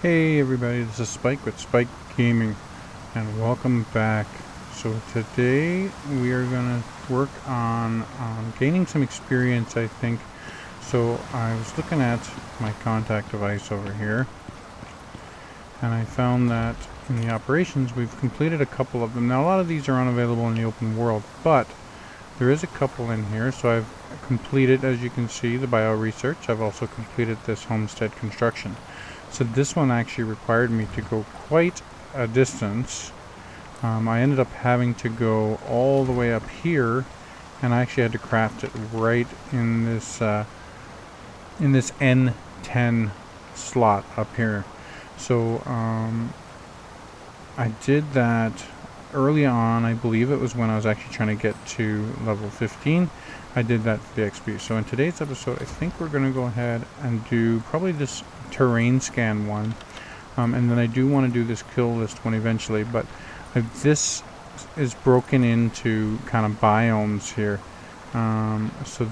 Hey everybody, this is Spike with Spike Gaming, and welcome back. So today we are going to work on gaining some experience, I think. So I was looking at my contact device over here, and I found that in the operations we've completed a couple of them. Now a lot of these are unavailable in the open world, but there is a couple in here. So I've completed, as you can see, the bio research. I've also completed this homestead construction. So this one actually required me to go quite a distance. I ended up having to go all the way up here, and I actually had to craft it right in this N10 slot up here. So I did that early on. I believe it was when I was actually trying to get to level 15. I did that for the XP. So in today's episode, I think we're going to go ahead and do probably this terrain scan one, and then I do want to do this kill list one eventually, but this is broken into kind of biomes here. So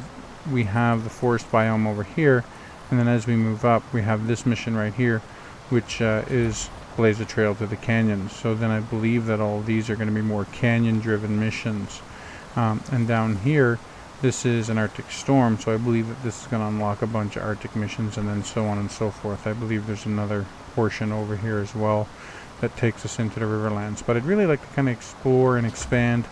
we have the forest biome over here, and then as we move up we have this mission right here, which is blaze a trail to the canyon. So then I believe that all these are going to be more canyon driven missions, and down here this is an Arctic storm, so I believe that this is going to unlock a bunch of Arctic missions, and then so on and so forth. I believe there's another portion over here as well that takes us into the Riverlands. But I'd really like to kind of explore and expand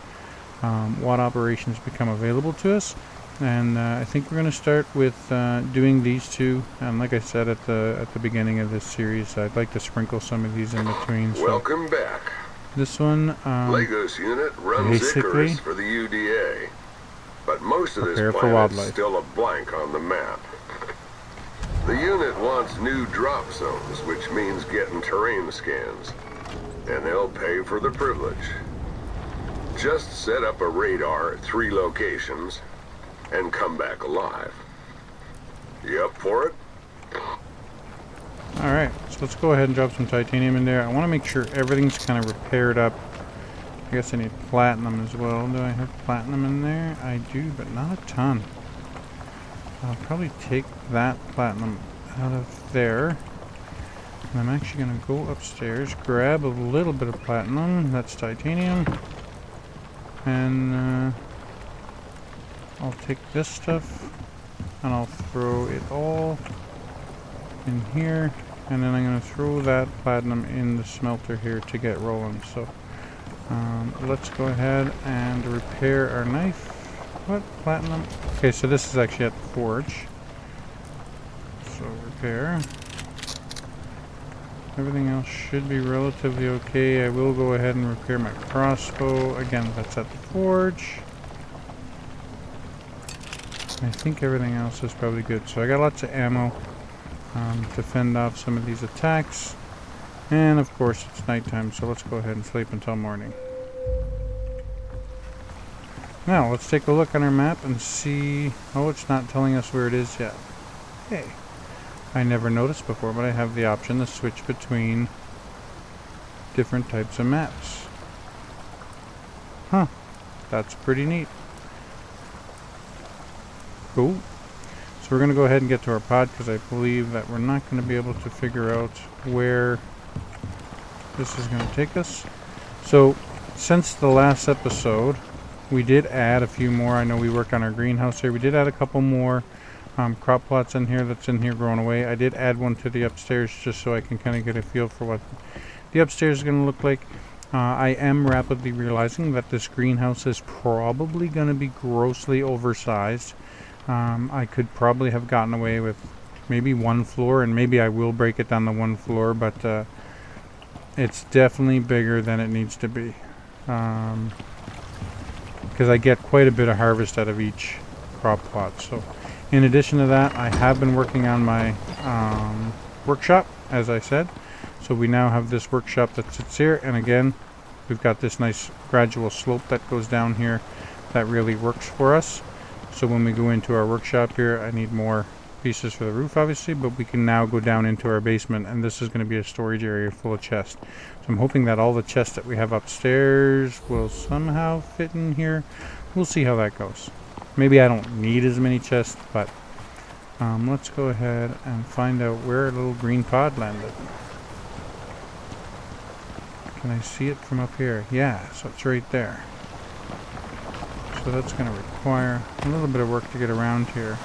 what operations become available to us. And I think we're going to start with doing these two. And like I said at the beginning of this series, I'd like to sprinkle some of these in between. So welcome back. This one, Lagos unit runs Icarus for the UDA. But most of this planet's still a blank on the map. The unit wants new drop zones, which means getting terrain scans. And they'll pay for the privilege. Just set up a radar at 3 locations and come back alive. You up for it? Alright, so let's go ahead and drop some titanium in there. I want to make sure everything's kind of repaired up. I guess I need platinum as well. Do I have platinum in there? I do, but not a ton. I'll probably take that platinum out of there. And I'm actually going to go upstairs, grab a little bit of platinum. That's titanium. And I'll take this stuff and I'll throw it all in here. And then I'm going to throw that platinum in the smelter here to get rolling. So let's go ahead and repair our knife. What? Platinum? Okay, so this is actually at the forge. So repair. Everything else should be relatively okay. I will go ahead and repair my crossbow. Again, that's at the forge. I think everything else is probably good. So I got lots of ammo to fend off some of these attacks. And of course it's nighttime, so let's go ahead and sleep until morning. Now let's take a look on our map and see. Oh, it's not telling us where it is yet. Hey, I never noticed before, but I have the option to switch between different types of maps. Huh, that's pretty neat. Cool. So we're going to go ahead and get to our pod, because I believe that we're not going to be able to figure out where this is going to take us. So since the last episode we did add a few more. I know we worked on our greenhouse here. We did add a couple more crop plots in here that's in here growing away. I did add one to the upstairs just so I can kind of get a feel for what the upstairs is going to look like. I am rapidly realizing that this greenhouse is probably going to be grossly oversized. I could probably have gotten away with maybe one floor, and maybe I will break it down to one floor, but it's definitely bigger than it needs to be, because I get quite a bit of harvest out of each crop plot. So in addition to that, I have been working on my workshop, as I said. So we now have this workshop that sits here, and again we've got this nice gradual slope that goes down here that really works for us. So when we go into our workshop here, I need more pieces for the roof obviously, but we can now go down into our basement, and this is going to be a storage area full of chests. So I'm hoping that all the chests that we have upstairs will somehow fit in here. We'll see how that goes. Maybe I don't need as many chests, but let's go ahead and find out where our little green pod landed. Can I see it from up here? Yeah, so it's right there. So that's going to require a little bit of work to get around here.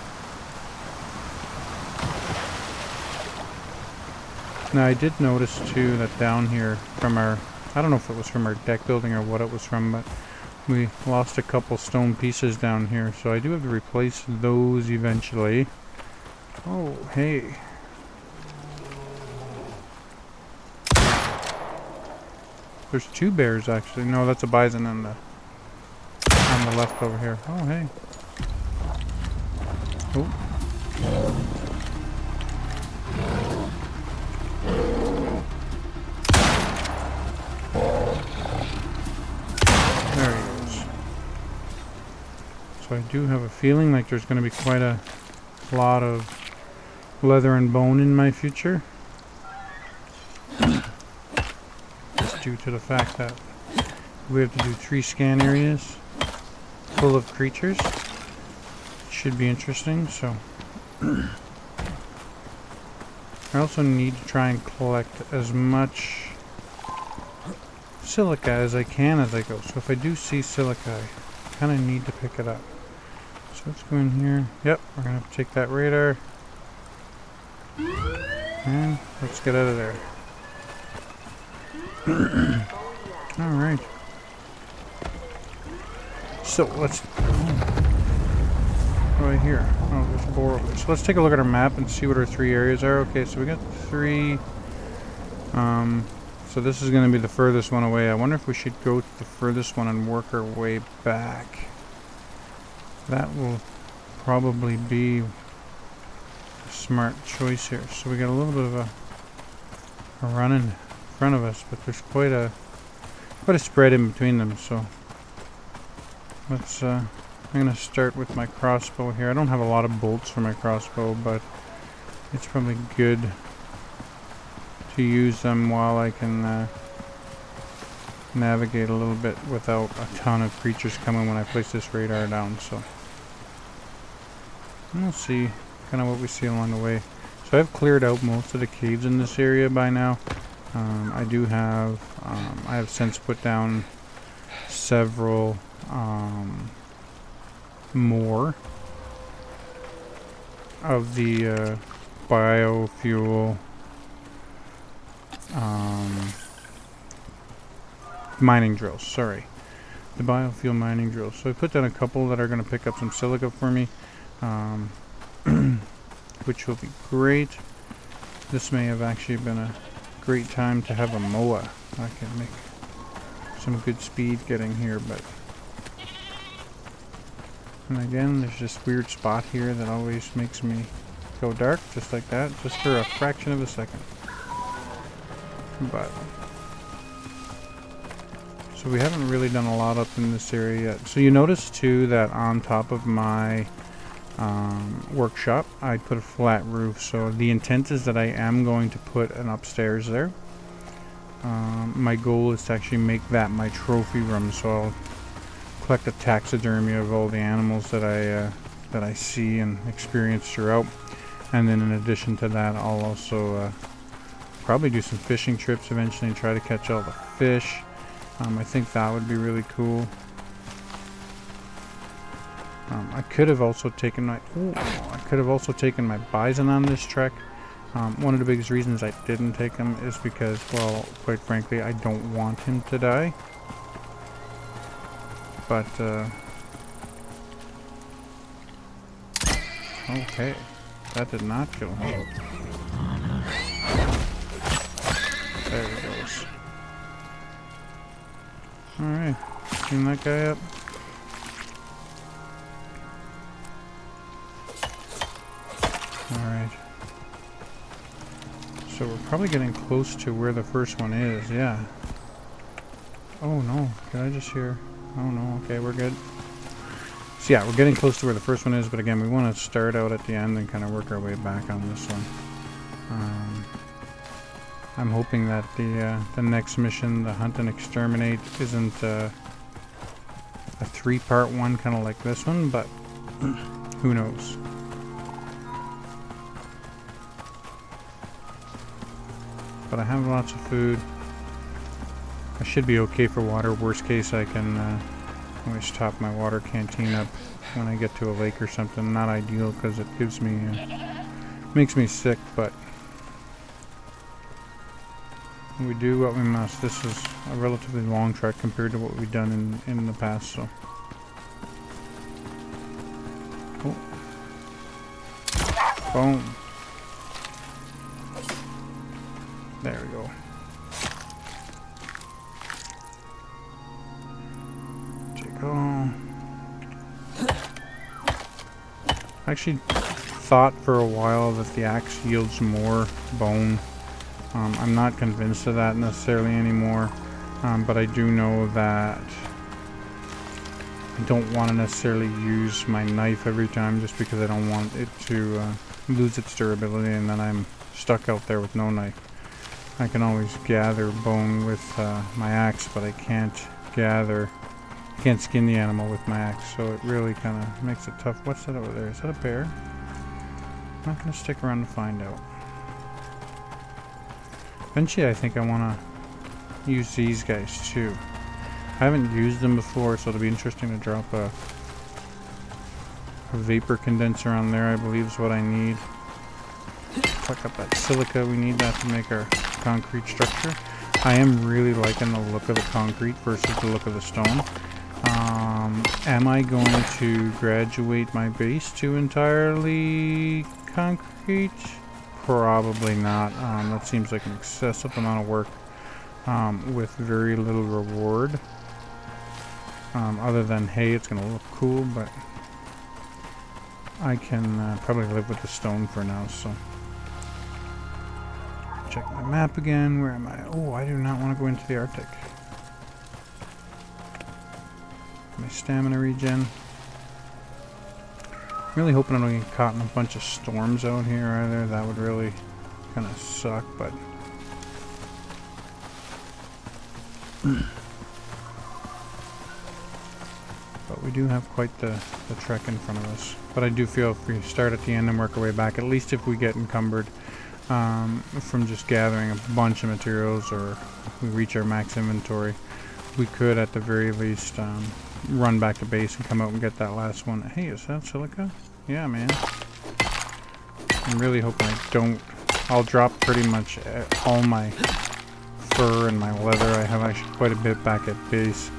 Now I did notice too that down here from our, I don't know if it was from our deck building or what it was from, but we lost a couple stone pieces down here, so I do have to replace those eventually. Oh, hey. There's two bears actually. No, that's a bison on the left over here. Oh, hey. Oh. There he goes. So I do have a feeling like there's going to be quite a lot of leather and bone in my future. Just due to the fact that we have to do 3 scan areas full of creatures. Should be interesting, so I also need to try and collect as much silica as I can as I go. So if I do see silica, I kind of need to pick it up. So let's go in here. Yep, we're going to have to take that radar. And let's get out of there. Alright. So let's... Right here. Oh, there's 4 of them. So let's take a look at our map and see what our 3 areas are. Okay, so we got 3. So this is going to be the furthest one away. I wonder if we should go to the furthest one and work our way back. That will probably be a smart choice here. So we got a little bit of a run in front of us, but there's quite a spread in between them. So let's. I'm going to start with my crossbow here. I don't have a lot of bolts for my crossbow, but it's probably good to use them while I can navigate a little bit without a ton of creatures coming when I place this radar down. So we'll see kind of what we see along the way. So I've cleared out most of the caves in this area by now. I do have I have since put down several more of the biofuel mining drills. Sorry, the biofuel mining drills. So I put down a couple that are going to pick up some silica for me, which will be great. This may have actually been a great time to have a moa. I can make some good speed getting here, but and again, there's this weird spot here that always makes me go dark, just like that, just for a fraction of a second. But so we haven't really done a lot up in this area yet. So you notice too that on top of my workshop, I put a flat roof. So the intent is that I am going to put an upstairs there. My goal is to actually make that my trophy room. So I'll collect a taxidermy of all the animals that I see and experience throughout, and then in addition to that, I'll also probably do some fishing trips eventually and try to catch all the fish. I think that would be really cool. I could have also taken my bison on this trek. One of the biggest reasons I didn't take him is because, well, quite frankly, I don't want him to die. But, okay, that did not kill him. There he goes. Alright, clean that guy up. Alright. So we're probably getting close to where the first one is, yeah. Oh no, did I just hear... Oh no, okay, we're good. So yeah, we're getting close to where the first one is, but again, we want to start out at the end and kind of work our way back on this one. I'm hoping that the next mission, the Hunt and Exterminate, isn't a 3-part one, kind of like this one, but who knows. But I have lots of food. I should be okay for water. Worst case, I can always top my water canteen up when I get to a lake or something. Not ideal because it gives me, makes me sick, but we do what we must. This is a relatively long trek compared to what we've done in the past, so. Oh. Boom. There we go. Take all. I actually thought for a while that the axe yields more bone. I'm not convinced of that necessarily anymore, but I do know that I don't want to necessarily use my knife every time just because I don't want it to lose its durability and then I'm stuck out there with no knife. I can always gather bone with my axe, but I can't skin the animal with my axe, so it really kind of makes it tough. What's that over there? Is that a bear? I'm not going to stick around to find out. Eventually I think I want to use these guys too. I haven't used them before, so it'll be interesting to drop a vapor condenser on there, I believe is what I need. Pluck up that silica, we need that to make our concrete structure. I am really liking the look of the concrete versus the look of the stone. Am I going to graduate my base to entirely concrete? Probably not. That seems like an excessive amount of work with very little reward. Other than, hey, it's going to look cool, but I can probably live with the stone for now, so. Check my map again. Where am I? Oh, I do not want to go into the Arctic. My stamina regen. I'm really hoping I don't get caught in a bunch of storms out here either. That would really kind of suck, but we do have quite the trek in front of us. But I do feel if we start at the end and work our way back, at least if we get encumbered from just gathering a bunch of materials, or if we reach our max inventory, we could at the very least run back to base and come out and get that last one. Hey, is that silica? Yeah, man. I'm really hoping I don't. I'll drop pretty much all my fur and my leather. I have actually quite a bit back at base.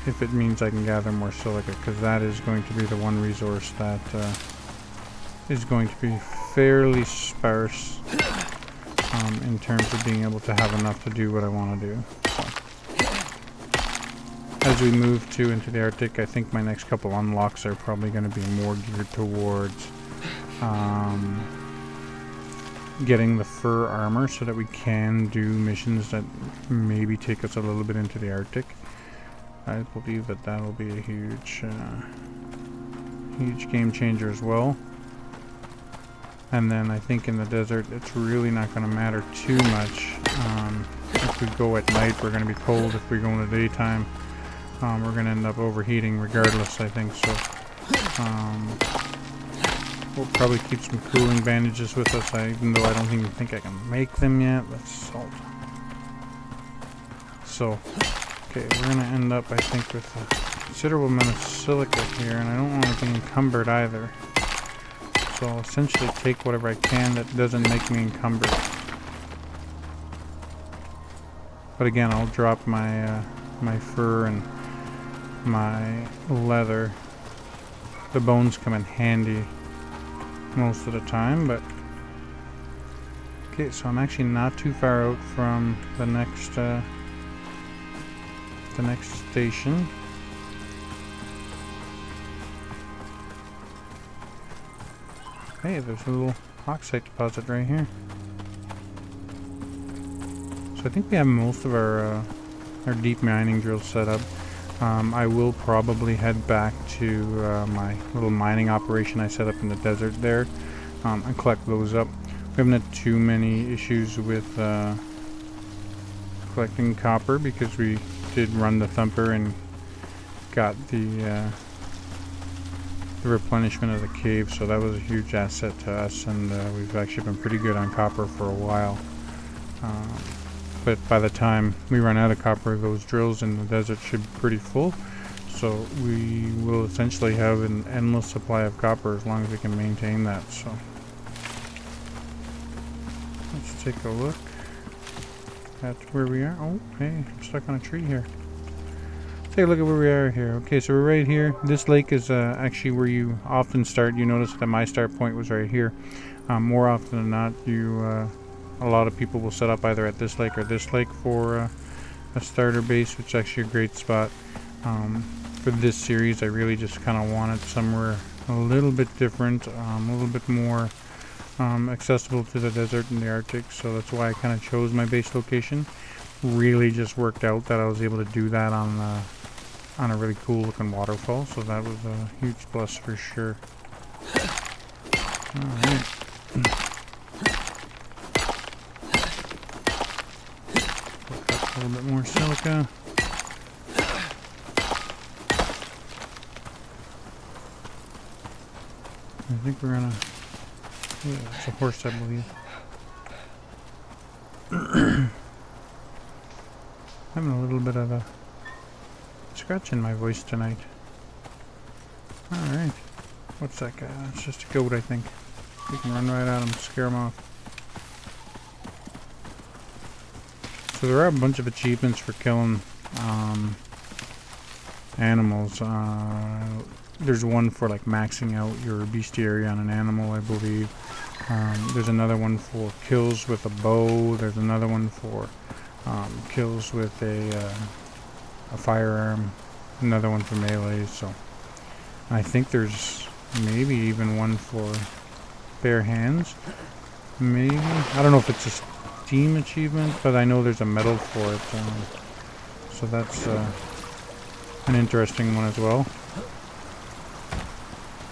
If it means I can gather more silica, because that is going to be the one resource that is going to be fairly sparse in terms of being able to have enough to do what I want to do. So, as we move into the Arctic, I think my next couple unlocks are probably going to be more geared towards getting the fur armor so that we can do missions that maybe take us a little bit into the Arctic. I believe that that'll be a huge game changer as well. And then I think in the desert, it's really not going to matter too much. If we go at night, we're going to be cold. If we go in the daytime, we're going to end up overheating regardless, I think. So we'll probably keep some cooling bandages with us, even though I don't even think I can make them yet. That's salt. So, okay, we're going to end up, I think, with a considerable amount of silica here, and I don't want to be encumbered either. So I'll essentially take whatever I can that doesn't make me encumbered. But again, I'll drop my my fur and my leather. The bones come in handy most of the time, but okay, so I'm actually not too far out from the next station. Hey, there's a little oxide deposit right here. So I think we have most of our deep mining drills set up. I will probably head back to my little mining operation I set up in the desert there and collect those up. We haven't had too many issues with collecting copper because we did run the thumper and got the replenishment of the cave, so that was a huge asset to us, and we've actually been pretty good on copper for a while. but by the time we run out of copper, those drills in the desert should be pretty full. So we will essentially have an endless supply of copper as long as we can maintain that. So let's take a look at where we are. Oh, hey, I'm stuck on a tree here. Take a look at where we are here. Okay, so we're right here. This lake is actually where you often start. You notice that my start point was right here. More often than not, a lot of people will set up either at this lake or this lake for a starter base, which is actually a great spot. For this series, I really just kind of wanted somewhere a little bit different, a little bit more accessible to the desert and the Arctic, so that's why I kind of chose my base location. Really just worked out that I was able to do that on a really cool looking waterfall, so that was a huge plus for sure. Alright. A little bit more silica. I think we're gonna... Yeah, it's a horse, I believe. Having a little bit of a scratch in my voice tonight. Alright. What's that guy? It's just a goat, I think. We can run right at him, scare him off. So there are a bunch of achievements for killing animals. There's one for like maxing out your bestiary on an animal, I believe. There's another one for kills with a bow. There's another one for kills with a firearm. Another one for melee. So I think there's maybe even one for bare hands. Maybe, I don't know if it's a Steam achievement, but I know there's a medal for it. So that's an interesting one as well.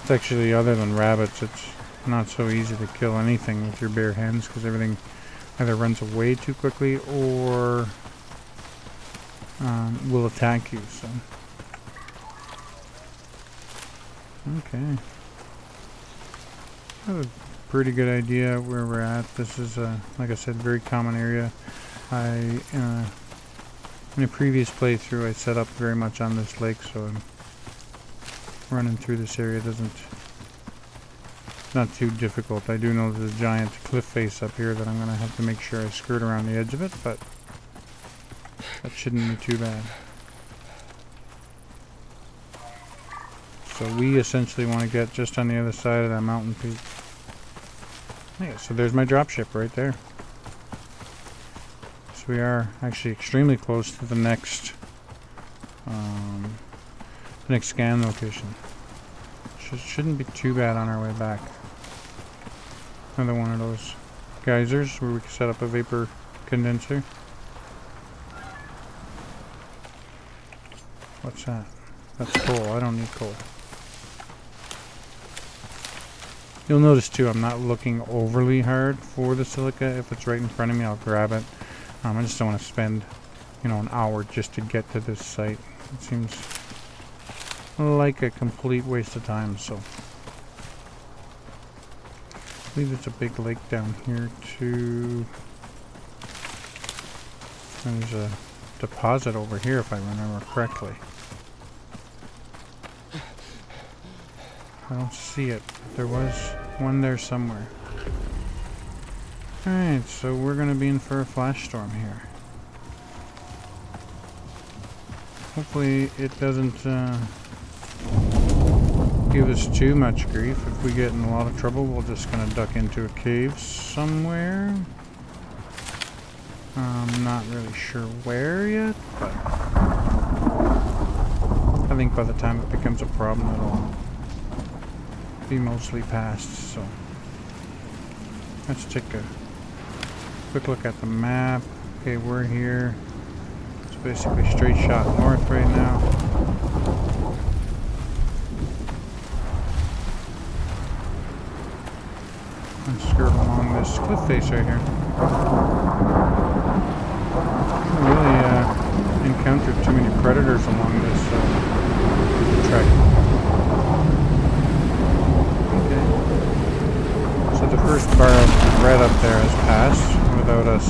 It's actually, other than rabbits, it's not so easy to kill anything with your bare hands because everything either runs away too quickly or will attack you. So, okay, I have a pretty good idea where we're at. This is, like I said, very common area. In a previous playthrough, I set up very much on this lake, so I'm running through this area not too difficult. I do know there's a giant cliff face up here that I'm going to have to make sure I skirt around the edge of it, but that shouldn't be too bad. So we essentially want to get just on the other side of that mountain peak. Yeah, so there's my dropship right there. So we are actually extremely close to the next scan location. Shouldn't be too bad on our way back. Another one of those geysers where we can set up a vapor condenser. What's that? That's coal. I don't need coal. You'll notice too, I'm not looking overly hard for the silica. If it's right in front of me, I'll grab it. I just don't want to spend, an hour just to get to this site. It seems like a complete waste of time. So I believe there's a big lake down here too. And there's a deposit over here if I remember correctly. I don't see it, but there was one there somewhere. Alright, so we're going to be in for a flash storm here. Hopefully it doesn't give us too much grief. If we get in a lot of trouble, we're just going to duck into a cave somewhere. I'm not really sure where yet, but I think by the time it becomes a problem, it'll be mostly past. So let's take a quick look at the map. Okay, we're here. It's basically straight shot north right now. And skirt along this cliff face right here. Haven't really encountered too many predators along this trek. So the first bar of red up there has passed without us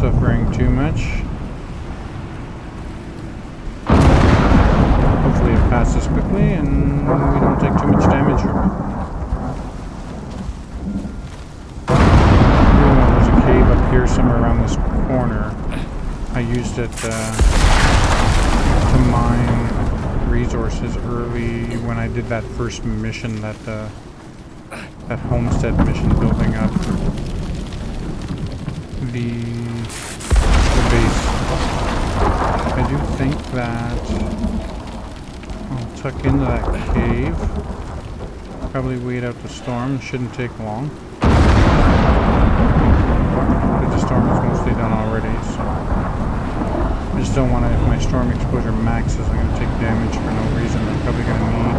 suffering too much. Hopefully it passes quickly and we don't take too much damage from it. Even though there's a cave up here somewhere around this corner, I used it to mine resources early when I did that first mission, that homestead mission, building up the base. I do think that I'll tuck into that cave. Probably wait out the storm. Shouldn't take long. But the storm is mostly done already, so I just don't want to, if my storm exposure maxes, I'm going to take damage for no reason. I'm probably going to need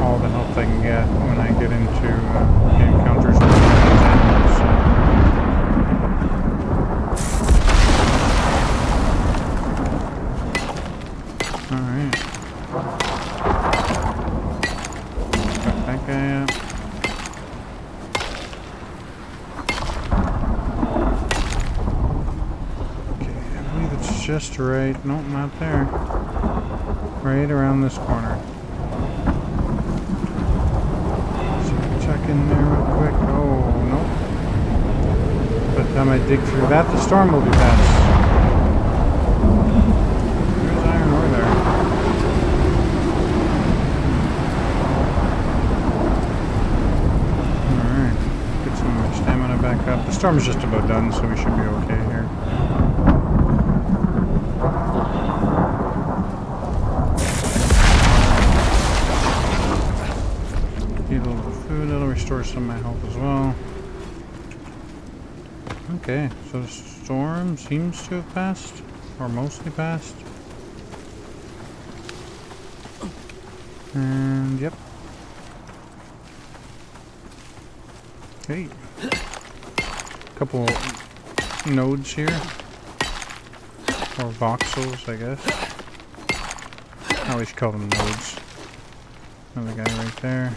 all the help I can get when I get into the encounters with these animals. Alright. Got that guy up. Just right. Nope, not there. Right around this corner. So check in there real quick. Oh, nope. By the time I dig through that, the storm will be past. There's iron ore there. Alright. Get some of my stamina back up. The storm's just about done, so we should be okay here. Restore some of my health as well. Okay, so the storm seems to have passed, or mostly passed. And yep. Okay. Couple nodes here, or voxels, I guess. I always call them nodes. Another guy right there.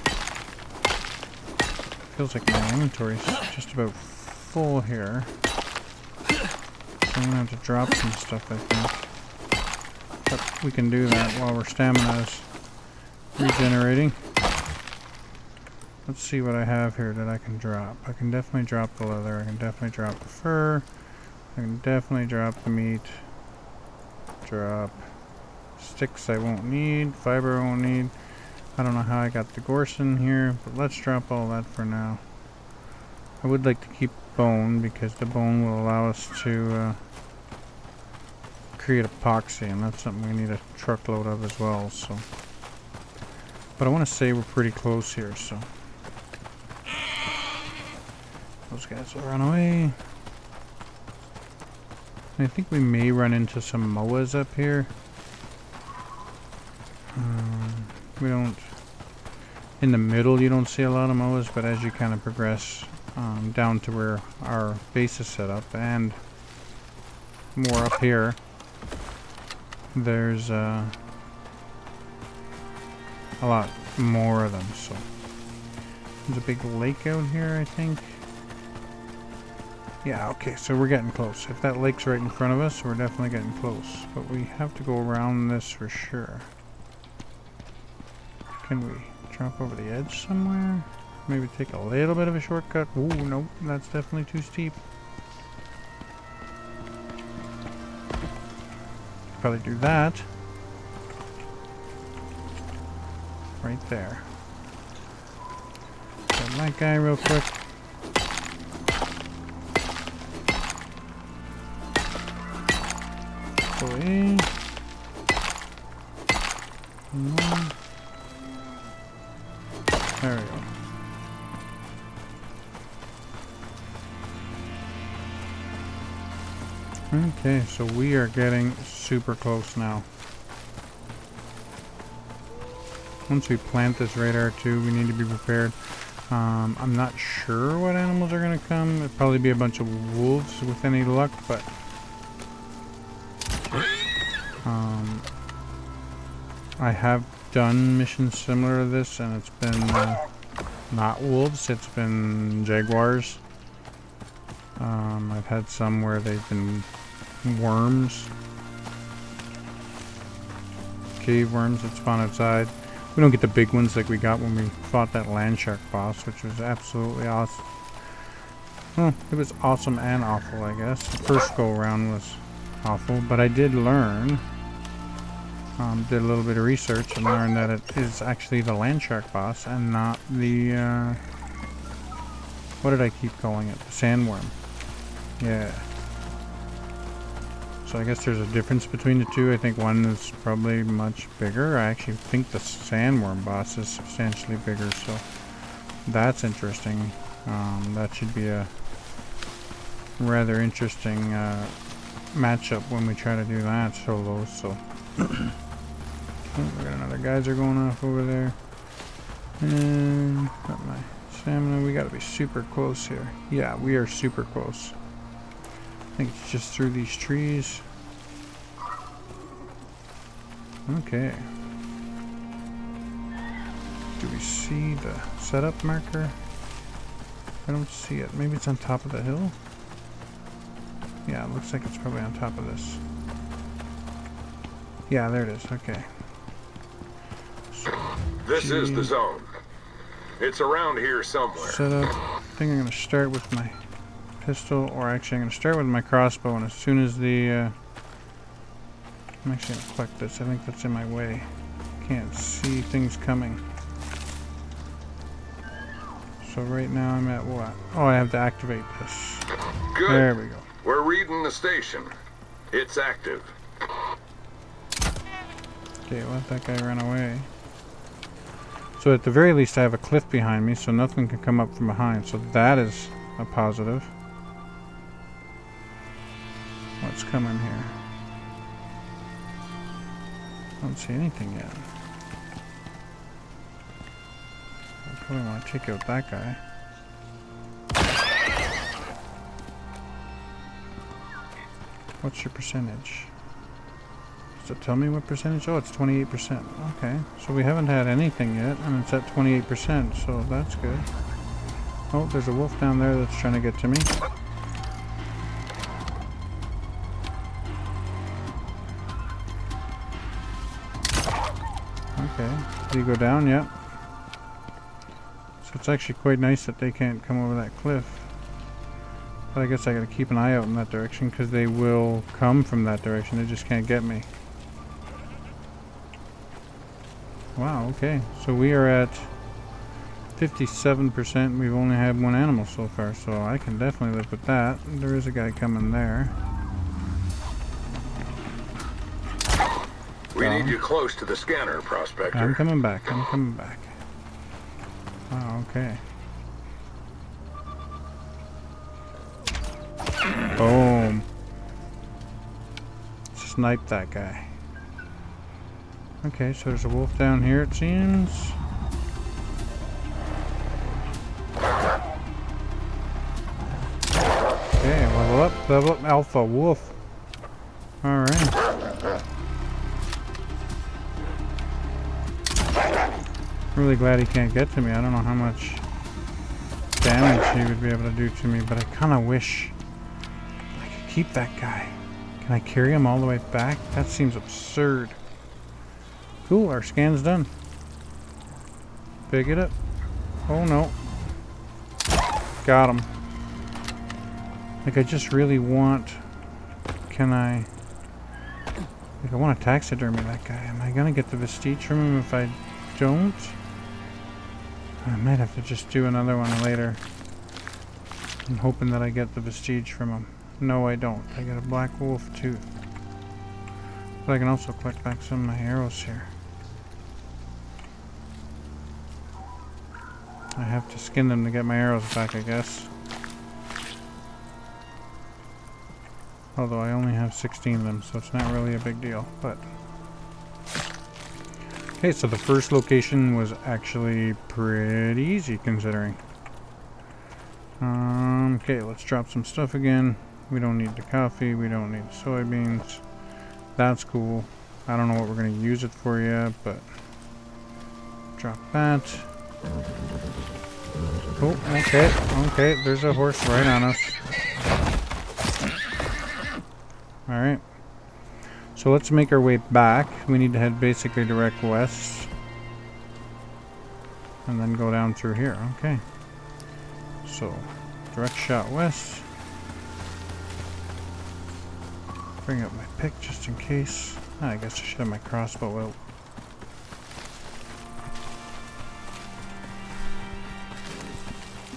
Feels like my inventory's just about full here. So I'm gonna have to drop some stuff, I think. But we can do that while our stamina is regenerating. Let's see what I have here that I can drop. I can definitely drop the leather. I can definitely drop the fur. I can definitely drop the meat. Drop sticks I won't need. Fiber I won't need. I don't know how I got the gorse in here, but let's drop all that for now. I would like to keep bone because the bone will allow us to create epoxy, and that's something we need a truckload of as well. So, but I want to say we're pretty close here, so those guys will run away. I think we may run into some moas up here. We don't, in the middle you don't see a lot of moas, but as you kind of progress down to where our base is set up and more up here, there's a lot more of them. So there's a big lake out here, I think. Yeah, okay, so we're getting close. If that lake's right in front of us, we're definitely getting close, but we have to go around this for sure. Can we drop over the edge somewhere? Maybe take a little bit of a shortcut? Ooh, nope, that's definitely too steep. Probably do that. Right there. Grab that guy real quick. Pull in. There we go. Okay, so we are getting super close now. Once we plant this radar too, we need to be prepared. I'm not sure what animals are going to come. It'll probably be a bunch of wolves with any luck, but I have done missions similar to this, and it's been not wolves, it's been jaguars. I've had some where they've been worms. Cave worms that spawn outside. We don't get the big ones like we got when we fought that land shark boss, which was absolutely awesome. Well, it was awesome and awful, I guess. The first go around was awful, but I did learn, did a little bit of research and learned that it is actually the land shark boss and not the, what did I keep calling it? The sandworm. Yeah. So I guess there's a difference between the two. I think one is probably much bigger. I actually think the sandworm boss is substantially bigger, so that's interesting. That should be a rather interesting matchup when we try to do that solo. So oh, we got another geyser going off over there, and got my stamina. We got to be super close here. Yeah, we are super close. I think it's just through these trees. Okay. Do we see the setup marker? I don't see it. Maybe it's on top of the hill? Yeah, it looks like it's probably on top of this. Yeah, there it is. Okay. So, this is the zone. It's around here somewhere. Setup. I think I'm going to start with my pistol, or actually I'm going to start with my crossbow, and as soon as the I'm actually going to collect this. I think that's in my way. Can't see things coming. So right now I'm at what? Oh, I have to activate this. Good. There we go. We're reading the station. It's active. Okay, let that guy run away. So at the very least I have a cliff behind me, so nothing can come up from behind. So that is a positive. What's coming here? I don't see anything yet. I probably want to take out that guy. What's your percentage? Does it tell me what percentage? Oh, it's 28%. Okay, so we haven't had anything yet, and it's at 28%, so that's good. Oh, there's a wolf down there that's trying to get to me. Okay, did he go down? Yep. So it's actually quite nice that they can't come over that cliff. But I guess I gotta keep an eye out in that direction, because they will come from that direction. They just can't get me. Wow, okay. So we are at 57%. We've only had one animal so far, so I can definitely live with that. There is a guy coming there. We need you close to the scanner, Prospector. I'm coming back. I'm coming back. Wow, okay. Boom. Snipe that guy. Okay, so there's a wolf down here, it seems. Okay, level up, alpha wolf. Alright. Really glad he can't get to me. I don't know how much damage he would be able to do to me, but I kind of wish I could keep that guy. Can I carry him all the way back? That seems absurd. Cool, our scan's done. Pick it up. Oh no. Got him. Like, I just really want... Can I... Like, I want to taxidermy that guy. Am I gonna get the vestige from him if I don't? I might have to just do another one later. I'm hoping that I get the vestige from him. No, I don't. I get a black wolf tooth. But I can also collect back some of my arrows here. I have to skin them to get my arrows back, I guess. Although I only have 16 of them, so it's not really a big deal, but... Okay, so the first location was actually pretty easy, considering. Okay, let's drop some stuff again. We don't need the coffee, we don't need soybeans. That's cool. I don't know what we're going to use it for yet, but... Drop that. Oh, okay, there's a horse right on us. Alright. So let's make our way back. We need to head basically direct west. And then go down through here. Okay. So, direct shot west. Bring up my pick just in case. I guess I should have my crossbow out.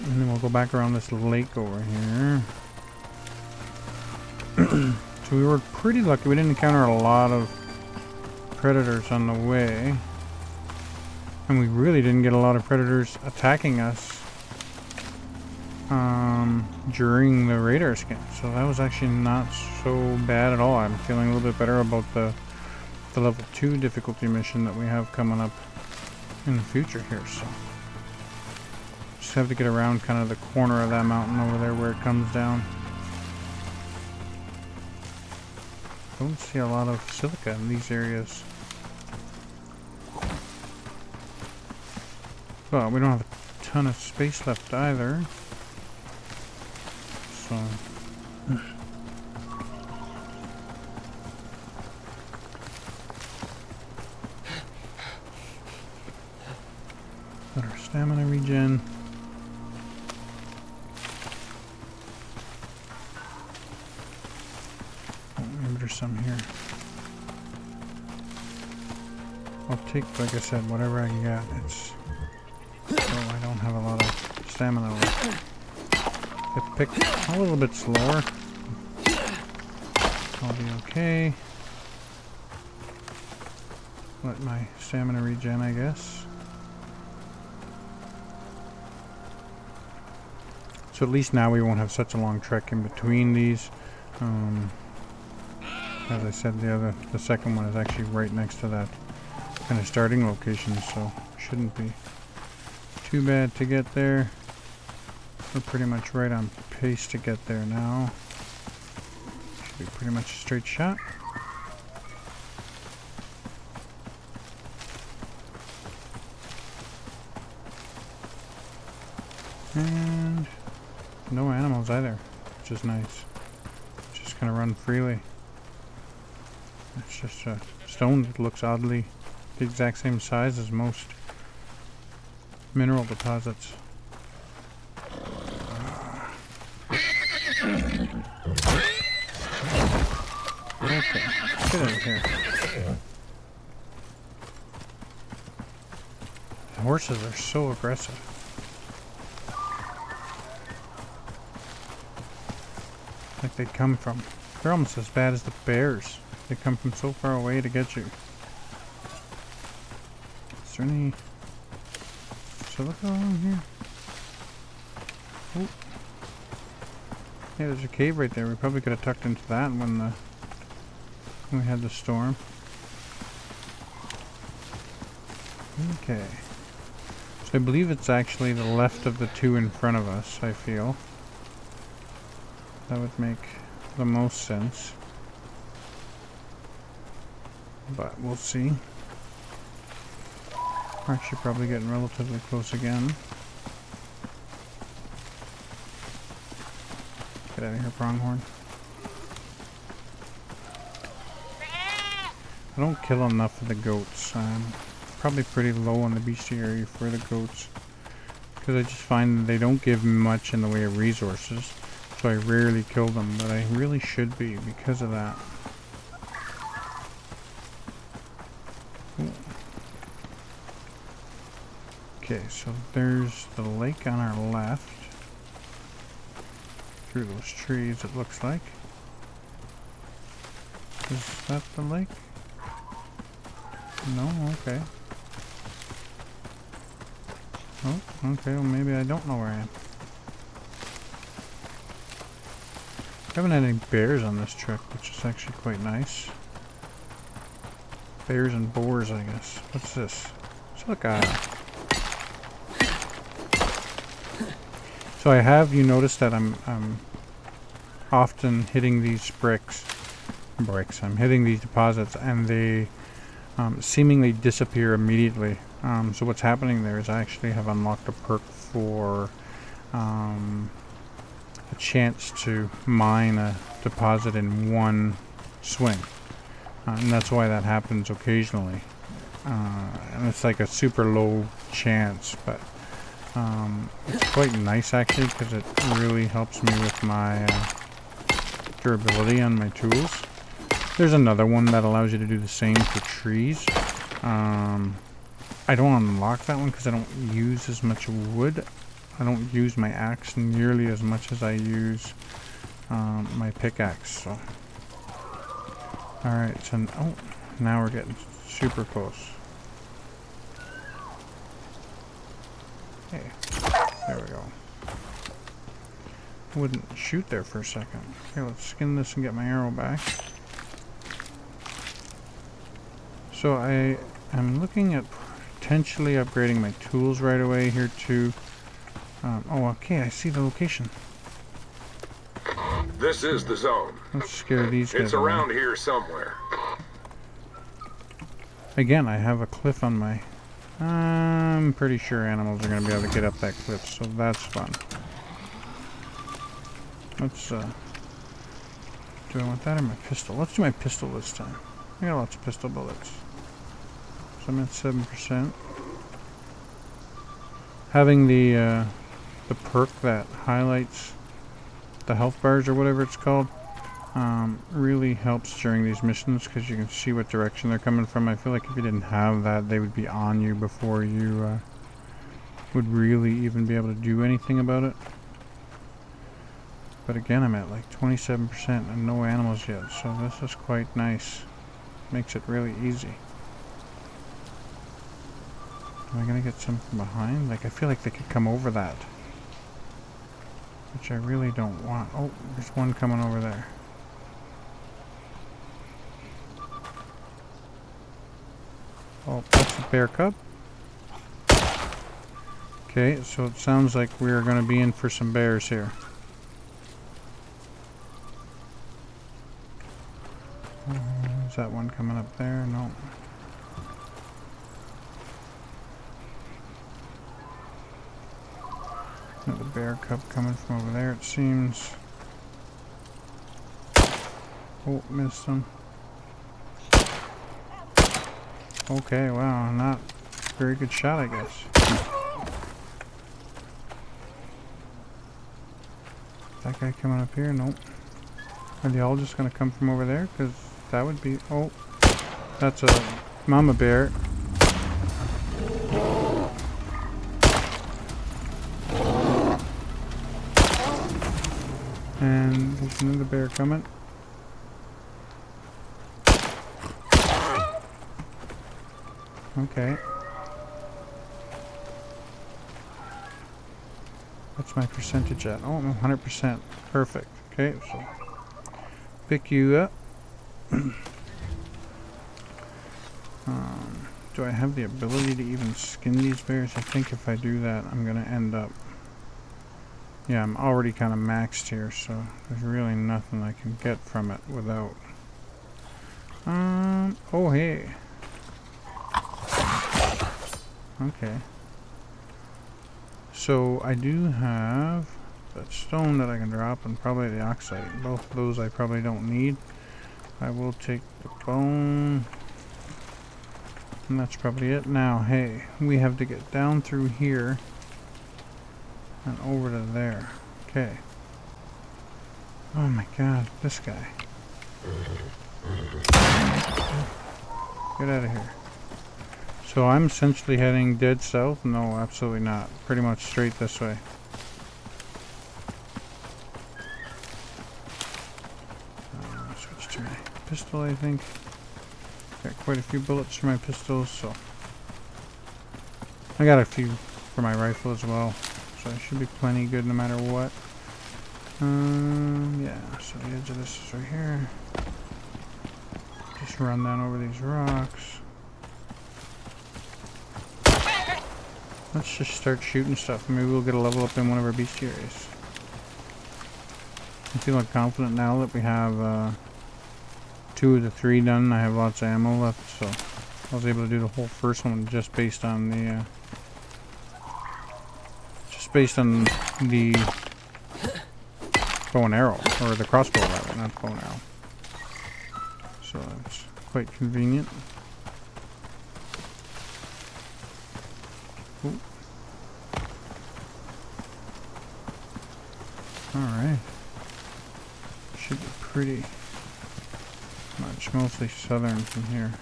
And then we'll go back around this lake over here. So we were pretty lucky. We didn't encounter a lot of predators on the way. And we really didn't get a lot of predators attacking us during the radar scan. So that was actually not so bad at all. I'm feeling a little bit better about the level 2 difficulty mission that we have coming up in the future here. So just have to get around kind of the corner of that mountain over there where it comes down. Don't see a lot of silica in these areas. Well, we don't have a ton of space left either. So let our stamina regen. Oh, maybe there's some here. I'll take, like I said, whatever I can get. It's I don't have a lot of stamina left. Get picked a little bit slower. I'll be okay. Let my stamina regen, I guess. So at least now we won't have such a long trek in between these. As I said, the second one is actually right next to that kind of starting location, so shouldn't be too bad to get there. We're pretty much right on pace to get there now. Should be pretty much a straight shot. And no animals either, which is nice. Just gonna run freely. It's just a stone that looks oddly the exact same size as most mineral deposits. Okay, get out of here. The horses are so aggressive. Like they come from, they're almost as bad as the bears. They come from so far away to get you. Is there any silica along here? Oh. Yeah, there's a cave right there. We probably could have tucked into that when we had the storm. Okay. So I believe it's actually the left of the two in front of us, I feel. That would make the most sense. But we'll see. We're actually probably getting relatively close again. Get out of here, pronghorn. I don't kill enough of the goats. I'm probably pretty low on the bestiary for the goats, because I just find they don't give much in the way of resources, so I rarely kill them, but I really should be because of that. Ooh. Okay, so there's the lake on our left. Through those trees, it looks like. Is that the lake? No? Okay. Oh, okay, well maybe I don't know where I am. I haven't had any bears on this trip, which is actually quite nice. Bears and boars, I guess. What's this? Silica. So you noticed that I'm often hitting these bricks. I'm hitting these deposits, and they seemingly disappear immediately. So what's happening there is I actually have unlocked a perk for a chance to mine a deposit in one swing. And that's why that happens occasionally. And it's like a super low chance, but it's quite nice actually, because it really helps me with my durability on my tools. There's another one that allows you to do the same for trees. I don't unlock that one because I don't use as much wood. I don't use my axe nearly as much as I use my pickaxe. So, all right. So, oh, now we're getting super close. Okay, there we go. Wouldn't shoot there for a second. Okay, let's skin this and get my arrow back. So I am looking at potentially upgrading my tools right away here too. Oh, okay, I see the location. This is the zone. Let's scare these guys. It's around here somewhere. Again, I have a cliff on my... I'm pretty sure animals are going to be able to get up that cliff, so that's fun. Let's, do I want that or my pistol? Let's do my pistol this time. I got lots of pistol bullets. So I'm at 7%. Having the perk that highlights the health bars or whatever it's called really helps during these missions, because you can see what direction they're coming from. I feel like if you didn't have that, they would be on you before you would really even be able to do anything about it. But again, I'm at like 27% and no animals yet, so this is quite nice. Makes it really easy. Am I gonna get some from behind? Like, I feel like they could come over that, which I really don't want. Oh, there's one coming over there. Oh, that's a bear cub. Okay, so it sounds like we're gonna be in for some bears here. Is that one coming up there? No. Another bear cub coming from over there, it seems. Oh, missed him. Okay, wow, not a very good shot, I guess. That guy coming up here? Nope. Are they all just gonna come from over there? Because that would be... Oh, that's a mama bear. And there's another bear coming. Okay. What's my percentage at? Oh, I'm 100%. Perfect. Okay, so pick you up. Do I have the ability to even skin these bears? I think if I do that, I'm gonna end up... Yeah, I'm already kind of maxed here, so there's really nothing I can get from it without... Oh, hey. Okay. So I do have that stone that I can drop, and probably the oxide. Both of those I probably don't need. I will take the bone. And that's probably it. Now, hey, we have to get down through here and over to there. Okay. Oh my god, this guy. Get out of here. So I'm essentially heading dead south? No, absolutely not. Pretty much straight this way. Switch to my pistol, I think. Got quite a few bullets for my pistols, so... I got a few for my rifle as well. So I should be plenty good no matter what. Yeah, so the edge of this is right here. Just run down over these rocks. Let's just start shooting stuff. Maybe we'll get a level up in one of our bestiaries. I'm feeling confident now that we have 2 of the 3 done. I have lots of ammo left, so I was able to do the whole first one just based on the bow and arrow, or the crossbow rather, not bow and arrow. So that's quite convenient. Ooh. Alright. Should be pretty much mostly southern from here.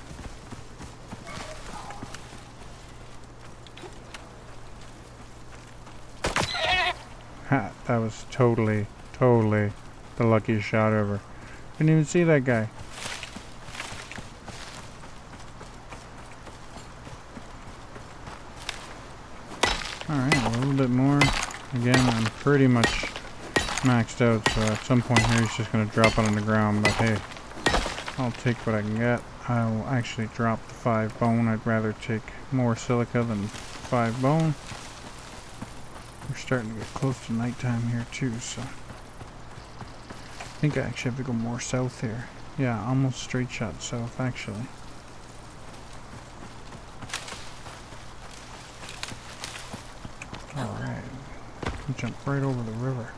Ha! That was totally the luckiest shot ever. Couldn't even see that guy. Alright, a little bit more. Again, I'm pretty much maxed out, so at some point here he's just going to drop it on the ground, but hey, I'll take what I can get. I'll actually drop the 5 bone. I'd rather take more silica than 5 bone. We're starting to get close to nighttime here too, so I think I actually have to go more south here. Yeah, almost straight shot south actually. Alright, jump right over the river.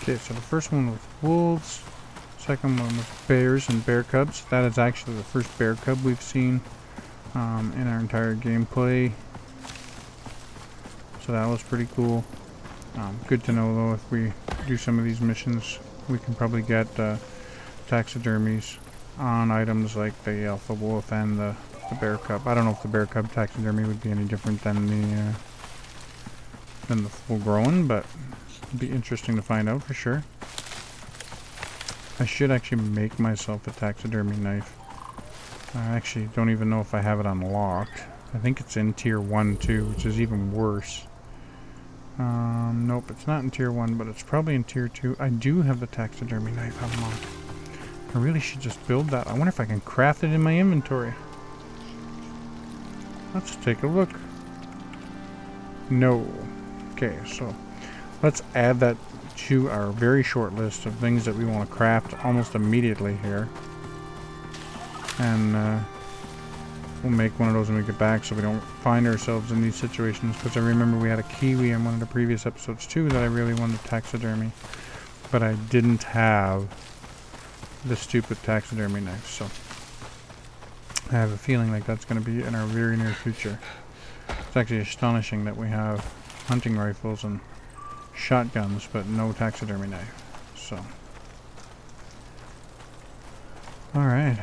Okay, so the first one was wolves, second one was bears and bear cubs. That is actually the first bear cub we've seen in our entire gameplay, so that was pretty cool. Good to know though, if we do some of these missions we can probably get taxidermies on items like the alpha wolf and the bear cub. I don't know if the bear cub taxidermy would be any different than the full grown, but it'd be interesting to find out for sure. I should actually make myself a taxidermy knife. I actually don't even know if I have it unlocked. I think it's in tier 1 too, which is even worse. Nope, it's not in tier 1, but it's probably in tier 2. I do have the taxidermy knife unlocked. I really should just build that. I wonder if I can craft it in my inventory. Let's take a look. No. Okay, so let's add that to our very short list of things that we want to craft almost immediately here. And we'll make one of those when we get back so we don't find ourselves in these situations. Because I remember we had a kiwi in one of the previous episodes too that I really wanted taxidermy. But I didn't have the stupid taxidermy knife. So I have a feeling like that's going to be in our very near future. It's actually astonishing that we have hunting rifles and shotguns but no taxidermy knife. So alright.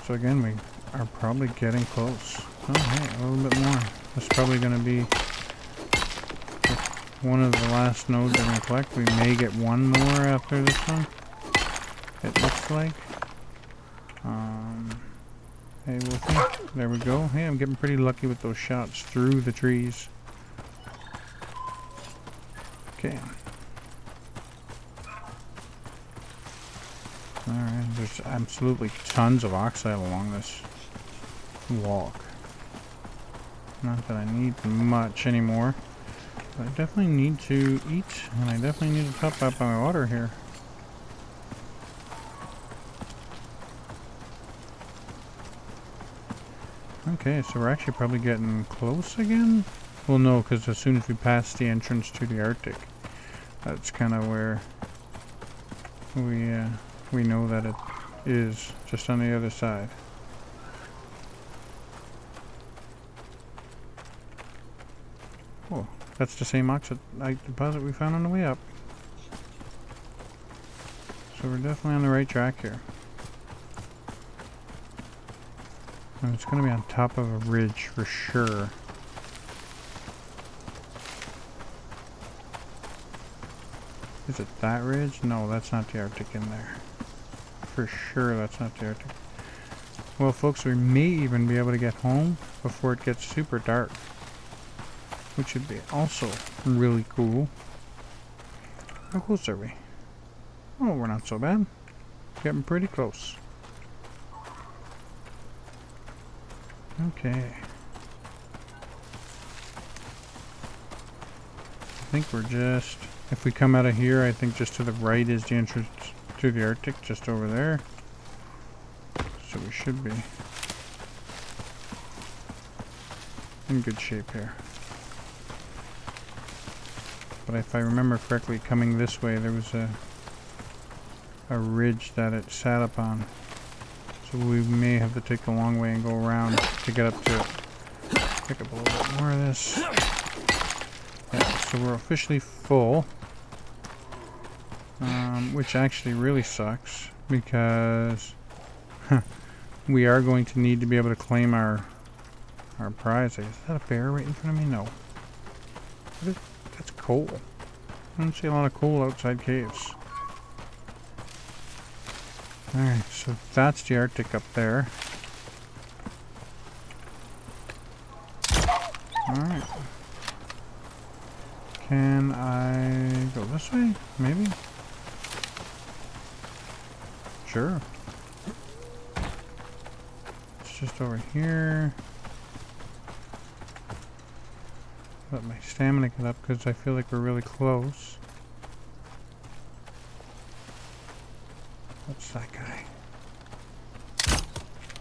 So again, we are probably getting close. Oh, hey, a little bit more. That's probably going to be one of the last nodes I'm going to collect. We may get one more after this one, it looks like. Hey, Wolfie. There we go. Hey, I'm getting pretty lucky with those shots through the trees. Okay. Alright, there's absolutely tons of oxide along this walk. Not that I need much anymore, but I definitely need to eat, and I definitely need to top up my water here. Okay, so we're actually probably getting close again? Well, no, because as soon as we pass the entrance to the Arctic, that's kind of where we know that it is, just on the other side. Oh, that's the same oxidite deposit we found on the way up. So we're definitely on the right track here. And it's going to be on top of a ridge for sure. Is it that ridge? No, that's not the Arctic in there. For sure that's not the Arctic. Well, folks, we may even be able to get home before it gets super dark, which would be also really cool. How close are we? Oh, we're not so bad. Getting pretty close. Okay. I think we're just... If we come out of here, I think just to the right is the entrance to the Arctic, just over there. So we should be in good shape here. but if I remember correctly, coming this way, there was a ridge that it sat up on. So we may have to take the long way and go around to get up to it. Pick up a little bit more of this. Yeah, so we're officially full. Which actually really sucks, because we are going to need to be able to claim our prize. Is that a bear right in front of me? No. That's coal. I don't see a lot of coal outside caves. Alright, so that's the Arctic up there. Alright. Can I go this way? Maybe? Sure. It's just over here. Let my stamina get up because I feel like we're really close. What's that guy?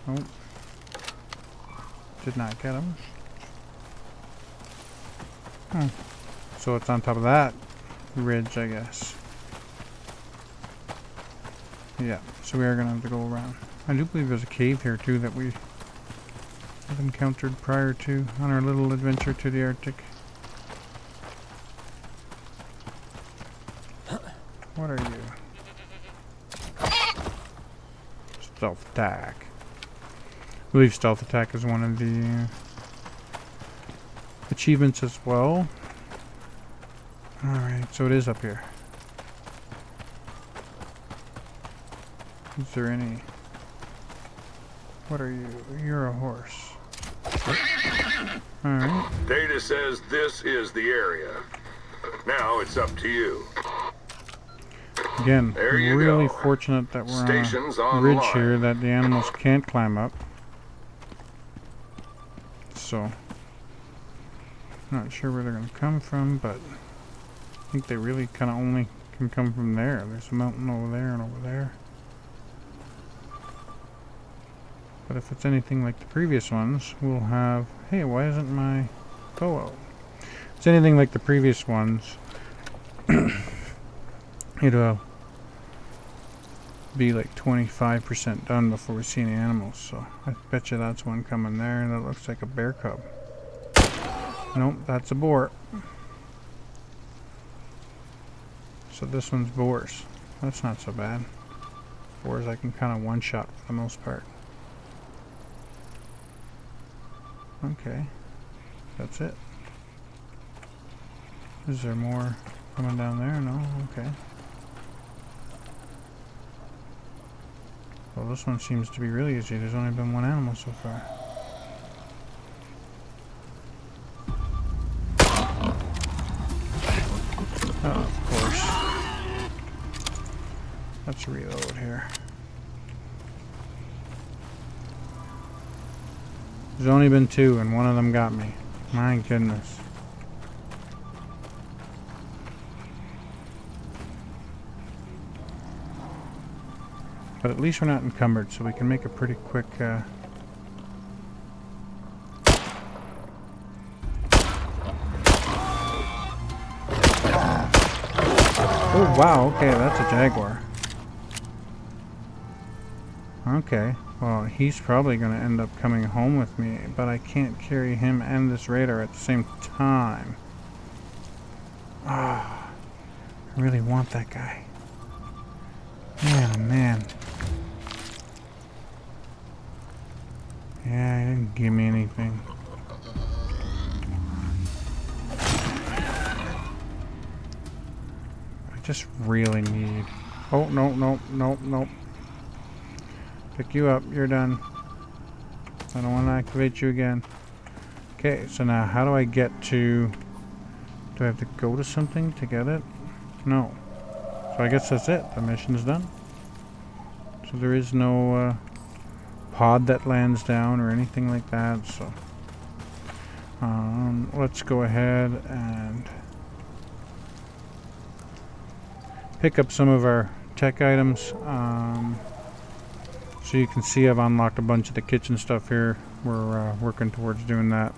Oh. Did not get him. So it's on top of that ridge, I guess. Yeah, so we are going to have to go around. I do believe there's a cave here too that we have encountered prior to on our little adventure to the Arctic. What are you? Stealth attack. I believe stealth attack is one of the achievements as well. Alright, so it is up here. Is there any... What are you? You're a horse. Alright. Data says this is the area. Now it's up to you. Again, really fortunate that we're on a ridge here that the animals can't climb up. So, not sure where they're going to come from, but I think they really kind of only can come from there. There's a mountain over there and over there. But if it's anything like the previous ones, we'll have... Hey, why isn't my bow out? If it's anything like the previous ones, it'll be like 25% done before we see any animals. So I bet you that's one coming there. That looks like a bear cub. Nope, that's a boar. So this one's boars. That's not so bad. Boars I can kind of one-shot for the most part. Okay, that's it. Is there more coming down there? No? Okay. Well, this one seems to be really easy. There's only been one animal so far. Oh, of course. Let's reload here. There's only been two, and one of them got me. My goodness. But at least we're not encumbered, so we can make a pretty quick... Oh, wow, okay, that's a jaguar. Okay. Well, he's probably going to end up coming home with me, but I can't carry him and this radar at the same time. Ah, I really want that guy. Man, oh man. Yeah, he didn't give me anything. I just really need... Oh, no, no, no, no. Pick you up, you're done. I don't want to activate you again. Okay, so now how do I get to... Do I have to go to something to get it? No. So I guess that's it. The mission's done. So there is no pod that lands down or anything like that, so... let's go ahead and... pick up some of our tech items. So you can see I've unlocked a bunch of the kitchen stuff here. We're working towards doing that.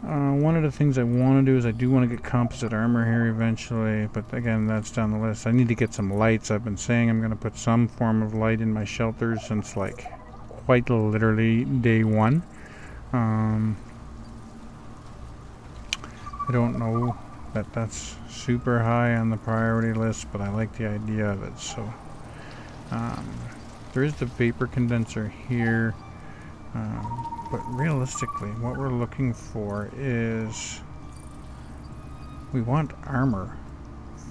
One of the things I want to do is I do want to get composite armor here eventually, but again, that's down the list. I need to get some lights. I've been saying I'm going to put some form of light in my shelters since like quite literally day one. I don't know that that's super high on the priority list, but I like the idea of it. So there is the vapor condenser here, but realistically what we're looking for is we want armor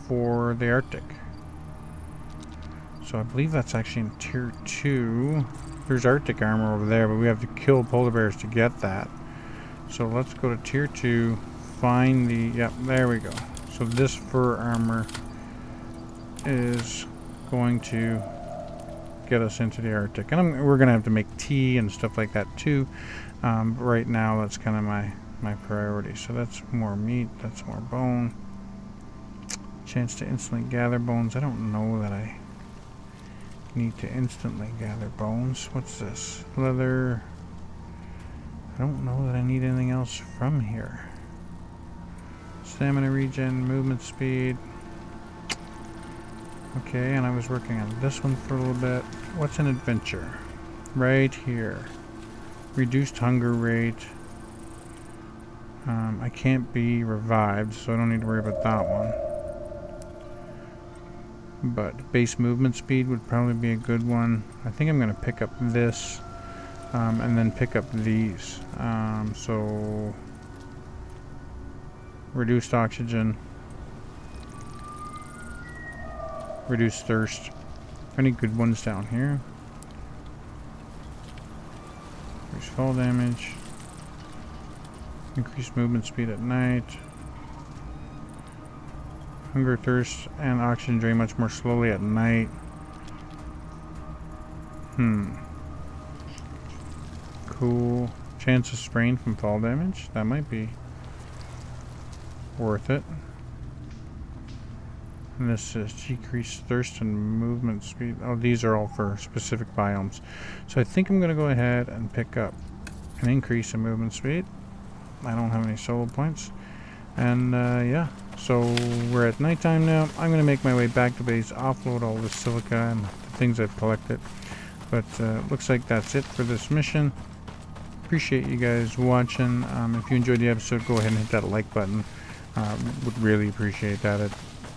for the Arctic. So I believe that's actually in tier 2. There's Arctic armor over there, but we have to kill polar bears to get that. So let's go to tier 2, find the, yep, there we go. So this fur armor is going to get us into the Arctic. And we're going to have to make tea and stuff like that too. But right now, that's kind of my priority. So that's more meat, that's more bone. Chance to instantly gather bones. I don't know that I need to instantly gather bones. What's this? Leather. I don't know that I need anything else from here. Stamina regen, movement speed. Okay, and I was working on this one for a little bit. What's an adventure? Right here. Reduced hunger rate. I can't be revived, so I don't need to worry about that one. But base movement speed would probably be a good one. I think I'm going to pick up this and then pick up these. So reduced oxygen, reduced thirst. Any good ones down here? Increased fall damage, increased movement speed at night. Hunger, thirst, and oxygen drain much more slowly at night. Cool. Chance of sprain from fall damage. That might be worth it. And this is decreased thirst and movement speed. Oh, these are all for specific biomes. So I think I'm going to go ahead and pick up an increase in movement speed. I don't have any solo points. And yeah, so we're at nighttime now. I'm going to make my way back to base, offload all this silica and the things I've collected. But looks like that's it for this mission. Appreciate you guys watching. If you enjoyed the episode, go ahead and hit that like button. Would really appreciate that. It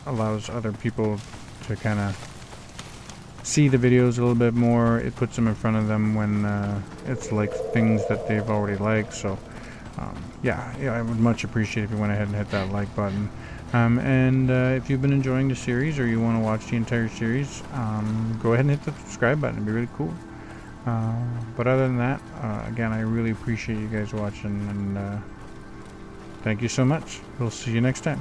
allows other people to kind of see the videos a little bit more. It puts them in front of them when it's like things that they've already liked. So yeah, I would much appreciate if you went ahead and hit that like button. And if you've been enjoying the series or you want to watch the entire series, go ahead and hit the subscribe button. It'd be really cool. But other than that, again, I really appreciate you guys watching, and thank you so much. We'll see you next time.